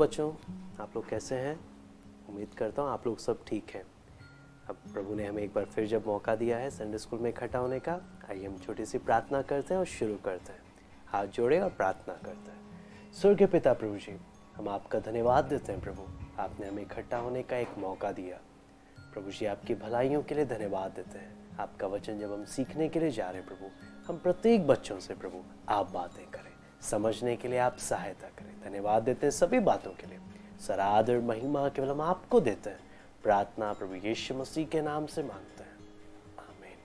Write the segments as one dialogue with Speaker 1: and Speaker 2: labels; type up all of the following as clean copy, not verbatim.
Speaker 1: बच्चों, आप लोग कैसे हैं? उम्मीद करता हूँ आप लोग सब ठीक हैं। अब प्रभु ने हमें एक बार फिर जब मौका दिया है संडे स्कूल में इकट्ठा होने का, आइए हम छोटी सी प्रार्थना करते हैं और शुरू करते हैं। हाथ जोड़े और प्रार्थना करते हैं। स्वर्गीय पिता प्रभु जी, हम आपका धन्यवाद देते हैं प्रभु, आपने हमें इकट्ठा होने का एक मौका दिया। प्रभु जी, आपकी भलाइयों के लिए धन्यवाद देते हैं। आपका वचन जब हम सीखने के लिए जा रहे हैं प्रभु, हम प्रत्येक बच्चों से प्रभु आप बातें करें, समझने के लिए आप सहायता करें। धन्यवाद देते हैं सभी बातों के लिए। सारा आदर महिमा केवल हम आपको देते हैं। प्रार्थना प्रभु यीशु मसीह के नाम से मांगते हैं, आमीन।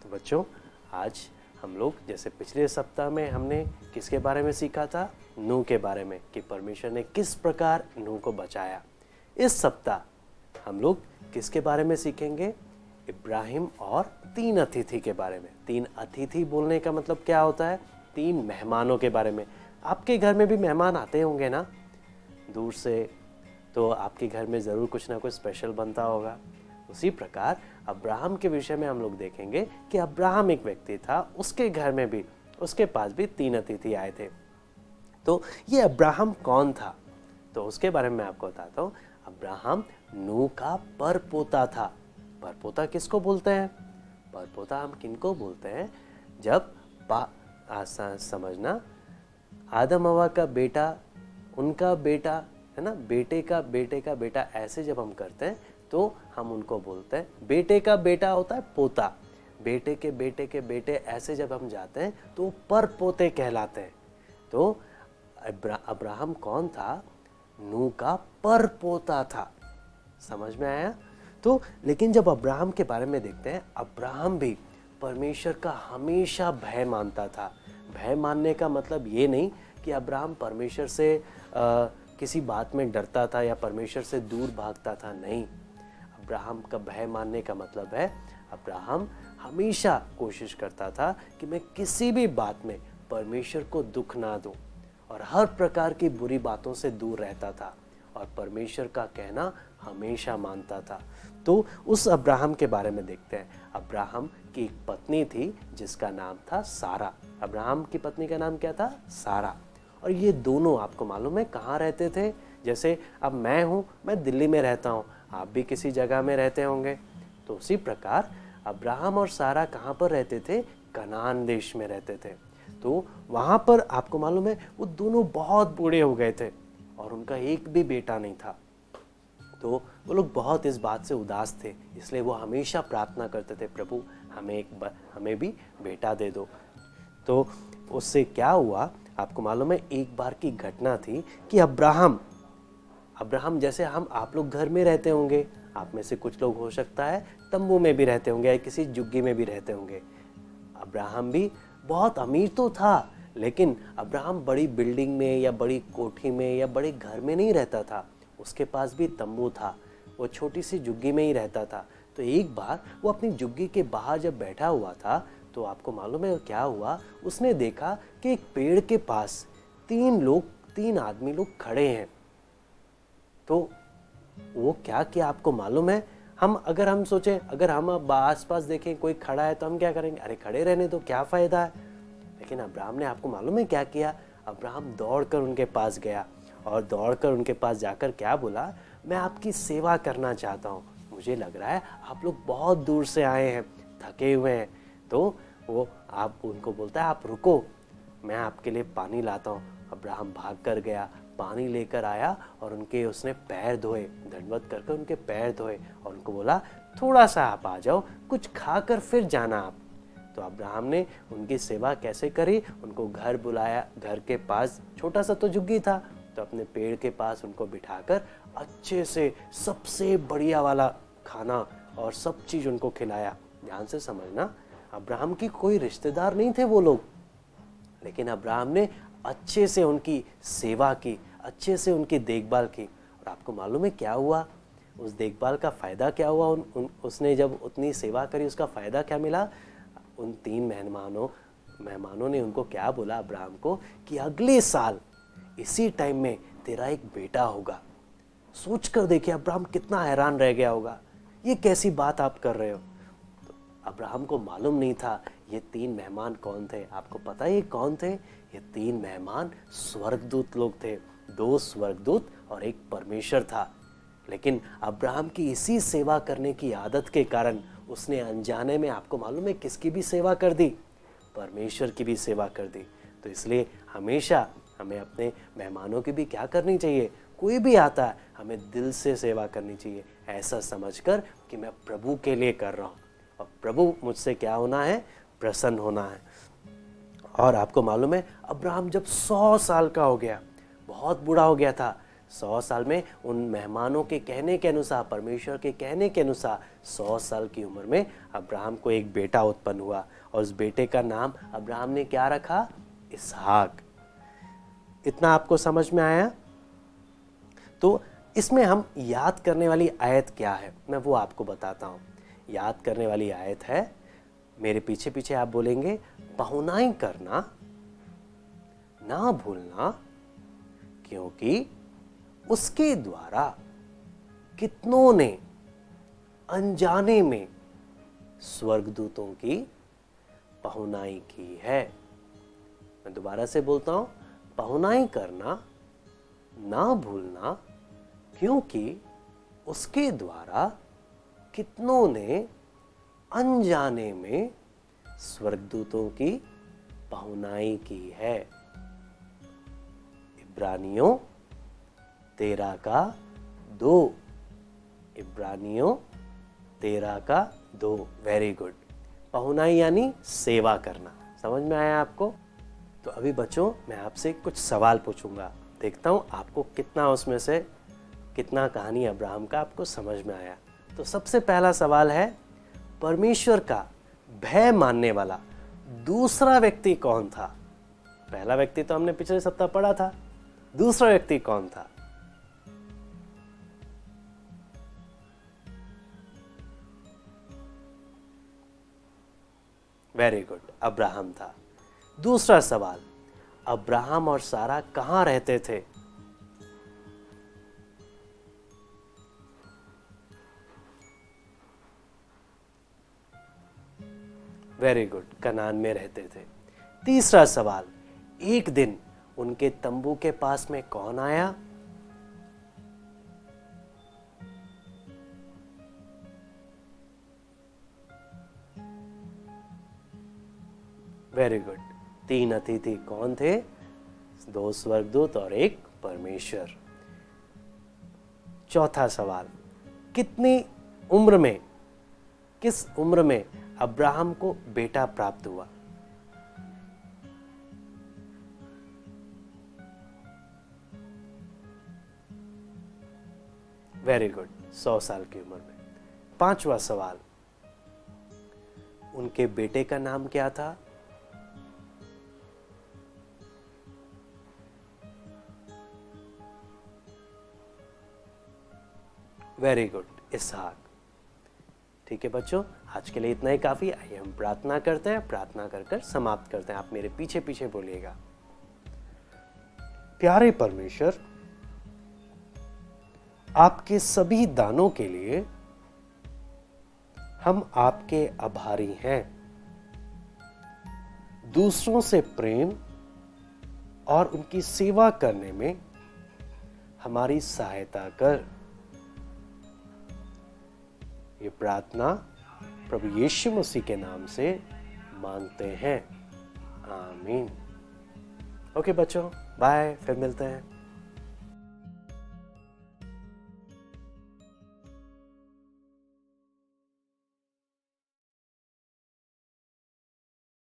Speaker 1: तो बच्चों, आज हम लोग जैसे पिछले सप्ताह में हमने किसके बारे में सीखा था? नूह के बारे में, कि परमेश्वर ने किस प्रकार नूह को बचाया। इस सप्ताह हम लोग किसके बारे में सीखेंगे? इब्राहिम और 3 अतिथि के बारे में। 3 अतिथि बोलने का मतलब क्या होता है? 3 मेहमानों के बारे में। आपके घर में भी मेहमान आते होंगे ना दूर से, तो आपके घर में ज़रूर कुछ ना कुछ स्पेशल बनता होगा। उसी प्रकार अब्राहम के विषय में हम लोग देखेंगे कि अब्राहम एक व्यक्ति था, उसके घर में भी, उसके पास भी 3 अतिथि आए थे। तो ये अब्राहम कौन था? तो उसके बारे में मैं आपको बताता हूँ। अब्राहम नूह का परपोता था। परपोता किसको बोलते हैं? परपोता हम किनको बोलते हैं? जब समझना, आदम हवा का बेटा, उनका बेटा है ना, बेटे का बेटा, ऐसे जब हम करते हैं तो हम उनको बोलते हैं। बेटे का बेटा होता है पोता, बेटे के बेटे, ऐसे जब हम जाते हैं तो पर पोते कहलाते हैं। तो अब्राहम कौन था? नूह का पर पोता था। समझ में आया? तो लेकिन जब अब्राहम के बारे में देखते हैं, अब्राहम भी परमेश्वर का हमेशा भय मानता था। भय मानने का मतलब ये नहीं कि अब्राहम परमेश्वर से किसी बात में डरता था या परमेश्वर से दूर भागता था, नहीं। अब्राहम का भय मानने का मतलब है, अब्राहम हमेशा कोशिश करता था कि मैं किसी भी बात में परमेश्वर को दुख ना दूं, और हर प्रकार की बुरी बातों से दूर रहता था और परमेश्वर का कहना हमेशा मानता था। तो उस अब्राहम के बारे में देखते हैं। अब्राहम की एक पत्नी थी जिसका नाम था सारा। अब्राहम की पत्नी का नाम क्या था? सारा। और ये दोनों, आपको मालूम है कहाँ रहते थे? जैसे अब मैं हूँ, मैं दिल्ली में रहता हूँ, आप भी किसी जगह में रहते होंगे। तो उसी प्रकार अब्राहम और सारा कहाँ पर रहते थे? कनान देश में रहते थे। तो वहाँ पर आपको मालूम है वो दोनों बहुत बूढ़े हो गए थे और उनका एक भी बेटा नहीं था। तो वो लोग बहुत इस बात से उदास थे, इसलिए वो हमेशा प्रार्थना करते थे, प्रभु हमें भी बेटा दे दो। तो उससे क्या हुआ? आपको मालूम है एक बार की घटना थी कि अब्राहम जैसे आप लोग घर में रहते होंगे, आप में से कुछ लोग हो सकता है तंबू में भी रहते होंगे या किसी झुग्गी में भी रहते होंगे। अब्राहम भी बहुत अमीर तो था, लेकिन अब्राहम बड़ी बिल्डिंग में या बड़ी कोठी में या बड़े घर में नहीं रहता था। उसके पास भी तंबू था, वो छोटी सी झुग्गी में ही रहता था। तो एक बार वो अपनी झुग्गी के बाहर जब बैठा हुआ था, तो आपको मालूम है क्या हुआ? उसने देखा कि एक पेड़ के पास 3 आदमी लोग खड़े हैं। तो वो क्या किया आपको मालूम है? अगर हम सोचें, अगर हम अब आस पास देखें कोई खड़ा है तो हम क्या करेंगे? अरे खड़े रहने तो क्या फायदा है। लेकिन अब्राहम ने, आपको मालूम है क्या किया? अब्राहम दौड़कर उनके पास गया और दौड़कर उनके पास जाकर क्या बोला? मैं आपकी सेवा करना चाहता हूँ। मुझे लग रहा है आप लोग बहुत दूर से आए हैं, थके हुए हैं। तो वो आप उनको बोलता है, आप रुको, मैं आपके लिए पानी लाता हूँ। अब्राहम भाग कर गया, पानी लेकर आया और उसने पैर धोए, दंडवत करके उनके पैर धोए और उनको बोला, थोड़ा सा आप आ जाओ, कुछ खाकर फिर जाना आप। तो अब्राहम ने उनकी सेवा कैसे करी? उनको घर बुलाया, घर के पास छोटा सा तो झुग्गी था, तो अपने पेड़ के पास उनको बिठाकर अच्छे से सबसे बढ़िया वाला खाना और सब चीज़ उनको खिलाया। ध्यान से समझना, अब्राहम की कोई रिश्तेदार नहीं थे वो लोग, लेकिन अब्राहम ने अच्छे से उनकी सेवा की, अच्छे से उनकी देखभाल की। और आपको मालूम है क्या हुआ? उस देखभाल का फ़ायदा क्या हुआ? उसने जब उतनी सेवा करी, उसका फ़ायदा क्या मिला? उन 3 मेहमानों ने उनको क्या बोला अब्राहम को कि अगले साल इसी टाइम में तेरा एक बेटा होगा। सोच कर देखिए अब्राहम कितना हैरान रह गया होगा, ये कैसी बात आप कर रहे हो। तो अब्राहम को मालूम नहीं था ये 3 मेहमान कौन थे। आपको पता है ये कौन थे? ये 3 मेहमान स्वर्गदूत लोग थे। 2 स्वर्गदूत और एक परमेश्वर था। लेकिन अब्राहम की इसी सेवा करने की आदत के कारण उसने अनजाने में, आपको मालूम है, किसकी भी सेवा कर दी? परमेश्वर की भी सेवा कर दी। तो इसलिए हमेशा हमें अपने मेहमानों की भी क्या करनी चाहिए? कोई भी आता है हमें दिल से सेवा करनी चाहिए, ऐसा समझकर कि मैं प्रभु के लिए कर रहा हूँ और प्रभु मुझसे क्या होना है? प्रसन्न होना है। और आपको मालूम है अब्राहम जब 100 साल का हो गया, बहुत बूढ़ा हो गया था, 100 साल में उन मेहमानों के कहने के अनुसार, परमेश्वर के कहने के अनुसार 100 साल की उम्र में अब्राहम को एक बेटा उत्पन्न हुआ और उस बेटे का नाम अब्राहम ने क्या रखा? इसहाक। इतना आपको समझ में आया? तो इसमें हम याद करने वाली आयत क्या है, मैं वो आपको बताता हूँ। याद करने वाली आयत है, मेरे पीछे पीछे आप बोलेंगे, पहुनाई करना ना भूलना, क्योंकि उसके द्वारा कितनों ने अनजाने में स्वर्गदूतों की पहुनाई की है। मैं दोबारा से बोलता हूं, पहुनाई करना ना भूलना, क्योंकि उसके द्वारा कितनों ने अनजाने में स्वर्गदूतों की पहुनाई की है। इब्रानियों 13 का 2। इब्रानियों 13 का 2। Very good. पहुनाई यानी सेवा करना। समझ में आया आपको? तो अभी बच्चों मैं आपसे कुछ सवाल पूछूंगा, देखता हूं आपको कितना उसमें से, कितना कहानी अब्राहम का आपको समझ में आया। तो सबसे पहला सवाल है, परमेश्वर का भय मानने वाला दूसरा व्यक्ति कौन था? पहला व्यक्ति तो हमने पिछले सप्ताह पढ़ा था, दूसरा व्यक्ति कौन था? वेरी गुड, अब्राहम था। दूसरा सवाल, अब्राहम और सारा कहां रहते थे? वेरी गुड, कनान में रहते थे। तीसरा सवाल, एक दिन उनके तंबू के पास में कौन आया? वेरी गुड, 3 अतिथि कौन थे? 2 स्वर्गदूत और एक परमेश्वर। चौथा सवाल, कितनी उम्र में, किस उम्र में अब्राहम को बेटा प्राप्त हुआ? वेरी गुड, 100 साल की उम्र में। पांचवा सवाल, उनके बेटे का नाम क्या था? वेरी गुड, इसहाक। ठीक है बच्चों, आज के लिए इतना ही काफी। आइए हम प्रार्थना करते हैं, प्रार्थना कर कर समाप्त करते हैं। आप मेरे पीछे पीछे बोलिएगा। प्यारे परमेश्वर, आपके सभी दानों के लिए हम आपके आभारी हैं। दूसरों से प्रेम और उनकी सेवा करने में हमारी सहायता कर। ये प्रार्थना प्रभु यीशु मसीह के नाम से मांगते हैं, आमीन। ओके बच्चों, बाय, फिर मिलते हैं।